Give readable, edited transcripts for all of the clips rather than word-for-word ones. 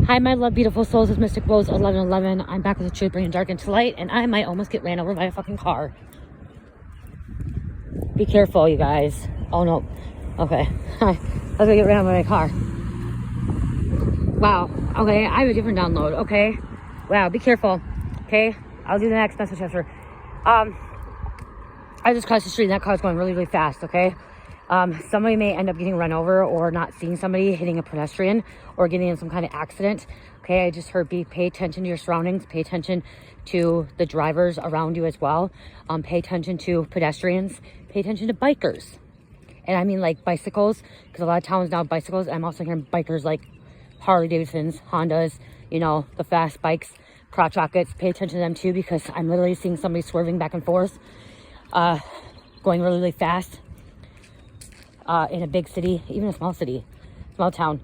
Hi, my love, beautiful souls. It's Mystic Rose 1111. I'm back with the truth, bringing dark into light, and I might almost get ran over by a fucking car. Be careful, you guys. Oh no. Okay. Hi. I was gonna get ran over by a car. Wow. Okay, I have a different download. Okay. Wow. Be careful. Okay. I'll do the next message after. I just crossed the street and that car's going really, really fast. Okay. Somebody may end up getting run over or not seeing somebody, hitting a pedestrian or getting in some kind of accident. Okay, I just heard pay attention to your surroundings, pay attention to the drivers around you as well. Pay attention to pedestrians, pay attention to bikers. And I mean like bicycles, because a lot of towns now have bicycles. I'm also hearing bikers like Harley Davidsons, Hondas, you know, the fast bikes, crotch rockets. Pay attention to them too, because I'm literally seeing somebody swerving back and forth, going really, really fast. In a big city, even a small city, small town.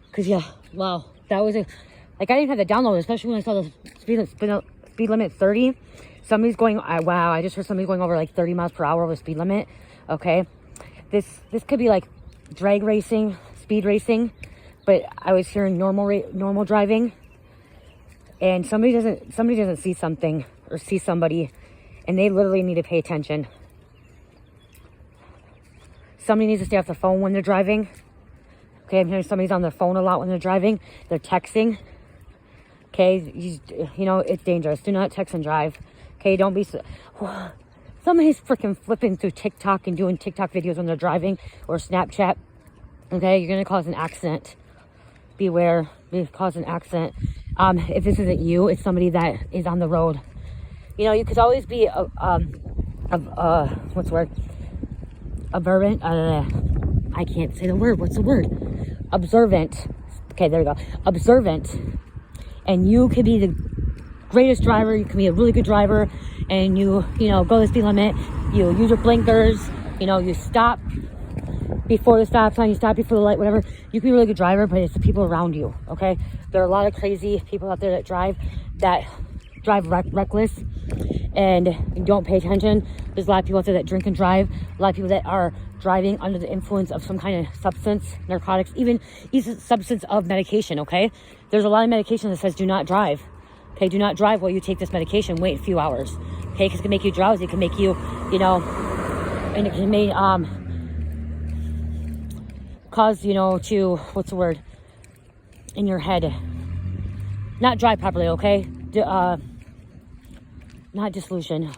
Because yeah, wow, that was a, like, I didn't have the download, especially when I saw the speed limit 30. Somebody's going, wow, I just heard somebody going over like 30 miles per hour over the speed limit. Okay, this could be like drag racing, speed racing, but I was hearing normal driving. And somebody doesn't see something or see somebody, and they literally need to pay attention. Somebody needs to stay off the phone when they're driving. Okay, I'm hearing somebody's on their phone a lot when they're driving. They're texting. Okay, you know, it's dangerous. Do not text and drive. Okay, don't be... Somebody's freaking flipping through TikTok and doing TikTok videos when they're driving, or Snapchat. Okay, you're going to cause an accident. Beware. You cause an accident. If this isn't you, it's somebody that is on the road. You know, you could always be what's the word? Observant. I can't say the word. What's the word? Observant. Okay, there we go. Observant. And you could be the greatest driver. You can be a really good driver, and you know, go the speed limit. You use your blinkers. You know, you stop before the stop sign. You stop before the light. Whatever. You can be a really good driver, but it's the people around you. Okay. There are a lot of crazy people out there that drive reckless and don't pay attention. There's a lot of people out there that drink and drive. A lot of people that are driving under the influence of some kind of substance, narcotics, even substance of medication. Okay, there's a lot of medication that says do not drive. Okay, do not drive while you take this medication. Wait a few hours. Okay, because it can make you drowsy. It can make you, you know, and it can make cause, you know, to, what's the word, in your head, not drive properly. Okay, not disillusion,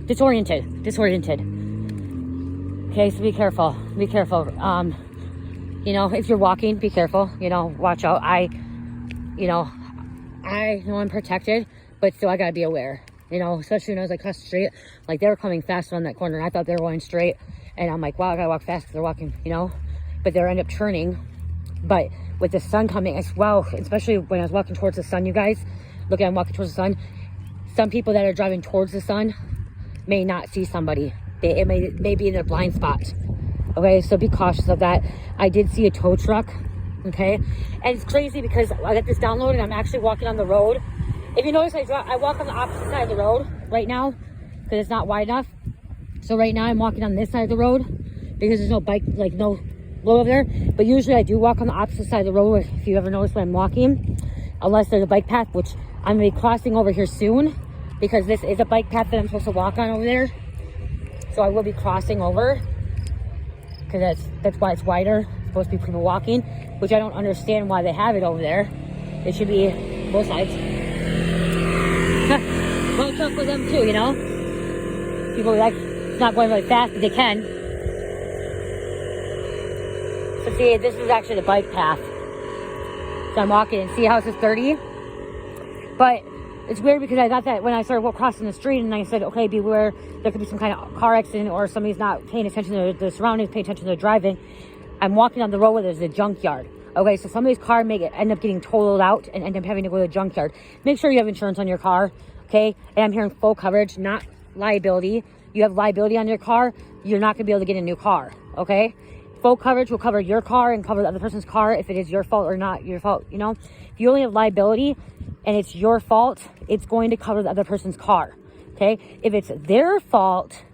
disoriented. Okay, so be careful. You know, if you're walking, be careful. You know, watch out. I know I'm protected, but still I gotta be aware. You know, especially when I was like across the street, like they were coming faster on that corner, and I thought they were going straight, and I'm like, wow, I gotta walk fast because they're walking, you know, but they end up turning. But with the sun coming as well, especially when I was walking towards the sun, you guys, look, I'm walking towards the sun. Some people that are driving towards the sun may not see somebody. It may be in their blind spot. Okay, so be cautious of that. I did see a tow truck. Okay, and it's crazy because I got this download and I'm actually walking on the road. If you notice, I walk on the opposite side of the road right now because it's not wide enough. So right now I'm walking on this side of the road because there's no bike, like no road over there. But usually I do walk on the opposite side of the road if you ever notice when I'm walking, unless there's a bike path, which I'm going to be crossing over here soon, because this is a bike path that I'm supposed to walk on over there. So I will be crossing over, because that's why it's wider. It's supposed to be people walking, which I don't understand why they have it over there. It should be both sides. Well, it's tough for them too, you know. People like not going really fast, but they can. So see, this is actually the bike path. So I'm walking, and see how it says 30? But it's weird because I thought that when I started crossing the street, and I said, okay, beware, there could be some kind of car accident, or somebody's not paying attention to the surroundings, paying attention to their driving. I'm walking on the road where there's a junkyard. Okay, so somebody's car may end up getting totaled out and end up having to go to the junkyard. Make sure you have insurance on your car, okay? And I'm hearing full coverage, not liability. You have liability on your car, you're not going to be able to get a new car, okay? Full coverage will cover your car and cover the other person's car if it is your fault or not your fault, you know? If you only have liability and it's your fault, it's going to cover the other person's car, okay? If it's their fault,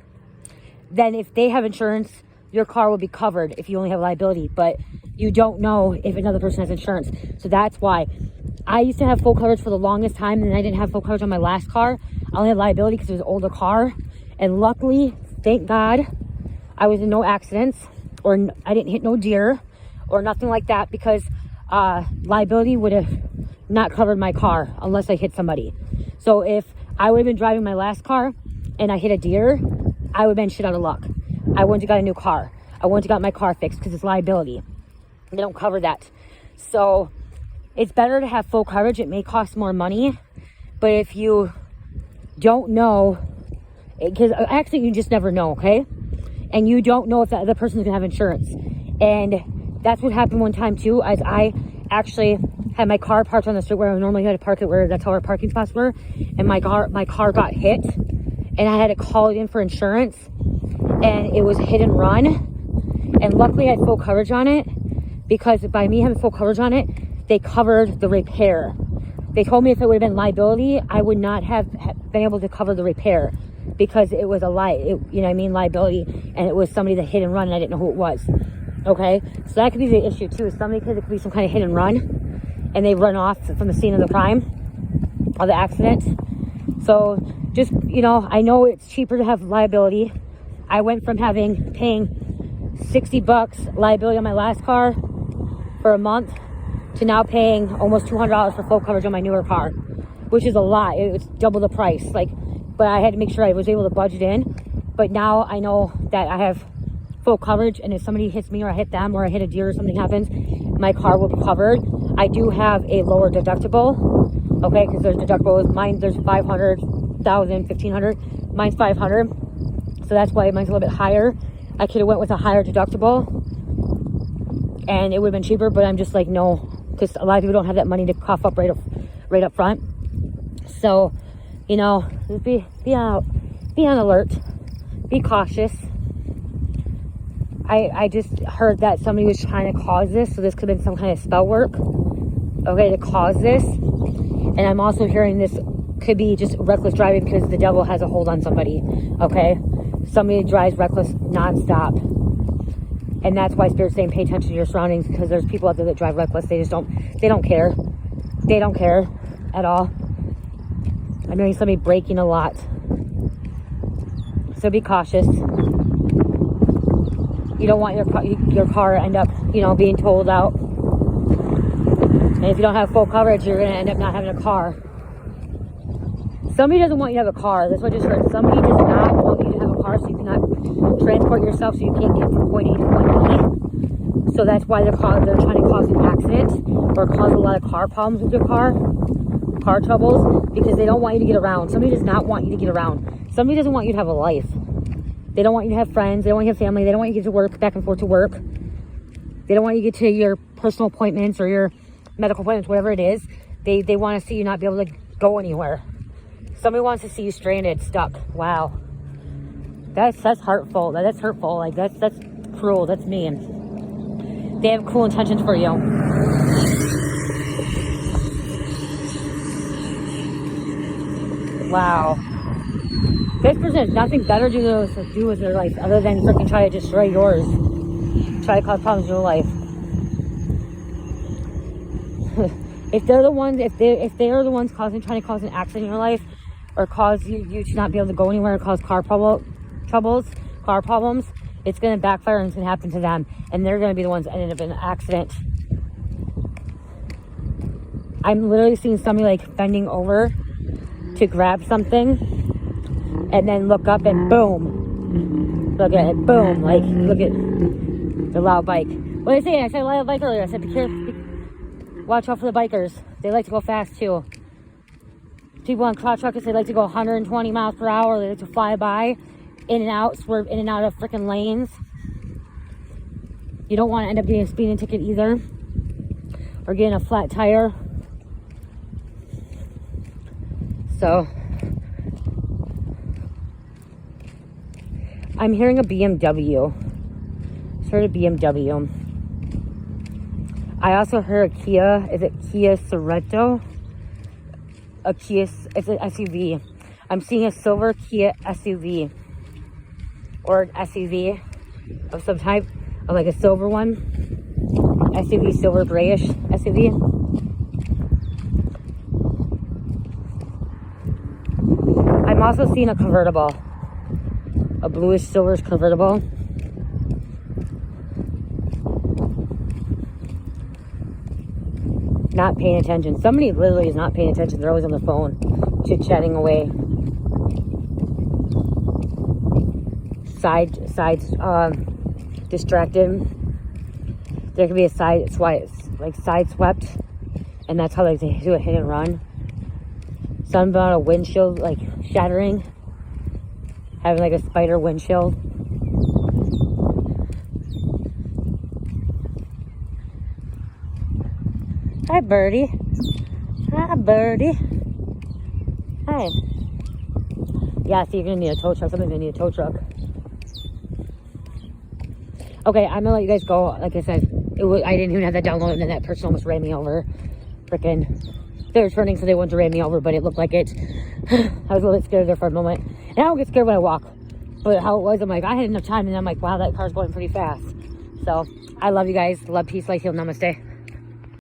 then if they have insurance, your car will be covered if you only have liability. But you don't know if another person has insurance. So that's why I used to have full coverage for the longest time, and I didn't have full coverage on my last car. I only had liability because it was an older car. And luckily, thank God, I was in no accidents, or I didn't hit no deer or nothing like that, because liability would have not covered my car unless I hit somebody. So if I would have been driving my last car and I hit a deer, I would have been shit out of luck. I wouldn't have got a new car. I wouldn't have got my car fixed because it's liability. They don't cover that. So it's better to have full coverage. It may cost more money, but if you don't know, because actually you just never know, okay? And you don't know if the other person's gonna have insurance. And that's what happened one time too, as I actually had my car parked on the street where I normally had to park it, where that's how our parking spots were, and my car got hit, and I had to call it in for insurance, and it was hit and run. And luckily I had full coverage on it, because by me having full coverage on it, they covered the repair. They told me if it would have been liability, I would not have been able to cover the repair, because it was you know what I mean, liability, and it was somebody that hit and run, and I didn't know who it was. Okay, so that could be the issue too. Somebody could be some kind of hit and run, and they run off from the scene of the crime or the accident. So just, you know, I know it's cheaper to have liability. I went from paying $60 liability on my last car for a month to now paying almost $200 for full coverage on my newer car, which is a lot. It's double the price. But I had to make sure I was able to budget in. But now I know that I have full coverage, and if somebody hits me, or I hit them, or I hit a deer, or something happens, my car will be covered. I do have a lower deductible, okay, because there's deductibles. Mine, there's 500, 1,000, 1,500. Mine's 500, so that's why mine's a little bit higher. I could have went with a higher deductible, and it would have been cheaper, but I'm just like, no, because a lot of people don't have that money to cough up right up front. So, you know, just be on alert, be cautious. I just heard that somebody was trying to cause this, so this could have been some kind of spell work, okay, to cause this. And I'm also hearing this could be just reckless driving, because the devil has a hold on somebody, okay? Somebody drives reckless nonstop. And that's why Spirit's saying pay attention to your surroundings, because there's people out there that drive reckless. They don't care. They don't care at all. I'm hearing somebody braking a lot. So be cautious. You don't want your car end up, you know, being totaled out. And if you don't have full coverage, you're going to end up not having a car. Somebody doesn't want you to have a car. That's what I just heard. Somebody does not want you to have a car, so you cannot transport yourself, so you can't get from point A to point B. So that's why they're trying to cause an accident, or cause a lot of car problems with your car troubles, because they don't want you to get around. Somebody does not want you to get around. Somebody doesn't want you to have a life. They don't want you to have friends. They don't want you to have family. They don't want you to get to work, back and forth to work. They don't want you to get to your personal appointments or your medical appointments, whatever it is. They want to see you not be able to go anywhere. Somebody wants to see you stranded, stuck. Wow. That's hurtful. That's hurtful. Like, that's cruel. That's mean. They have cruel intentions for you. Wow. This person has nothing better to do with their life other than freaking try to destroy yours. Try to cause problems in your life. If they're the ones, if they are the ones trying to cause an accident in your life, or cause you to not be able to go anywhere, and cause car problems, it's going to backfire, and it's going to happen to them, and they're going to be the ones that ended up in an accident. I'm literally seeing somebody like bending over to grab something, and then look up and boom. Look at it, boom. Like, look at the loud bike. What did I say? I said loud bike earlier. I said be careful. Watch out for the bikers. They like to go fast too. People on crotch truckers, they like to go 120 miles per hour. They like to fly by, in and out, swerve in and out of freaking lanes. You don't want to end up getting a speeding ticket either, or getting a flat tire. So I'm hearing a BMW. I heard a BMW. I also heard a Kia. Is it Kia Sorento? A Kia, it's an SUV. I'm seeing a silver Kia SUV, or an SUV of some type, of like a silver one. SUV, silver grayish SUV. I'm also seeing a convertible, a bluish silverish convertible. Not paying attention. Somebody literally is not paying attention. They're always on the phone, chit-chatting away. Distracted. There could be a side swept, and that's how they do a hit and run. Something about a windshield like shattering, having like a spider windshield. Hi, birdie. Hi, birdie. Hi. Yeah, so you're gonna need a tow truck. Somebody's gonna need a tow truck. Okay, I'm gonna let you guys go. Like I said, I didn't even have that downloaded, and then that person almost ran me over. Freaking, they were turning, so they wanted to ram me over, but it looked like it. I was a little bit scared there for a moment. And I don't get scared when I walk. But how it was, I'm like, I had enough time, and I'm like, wow, that car's going pretty fast. So, I love you guys. Love, peace, light, heal, namaste.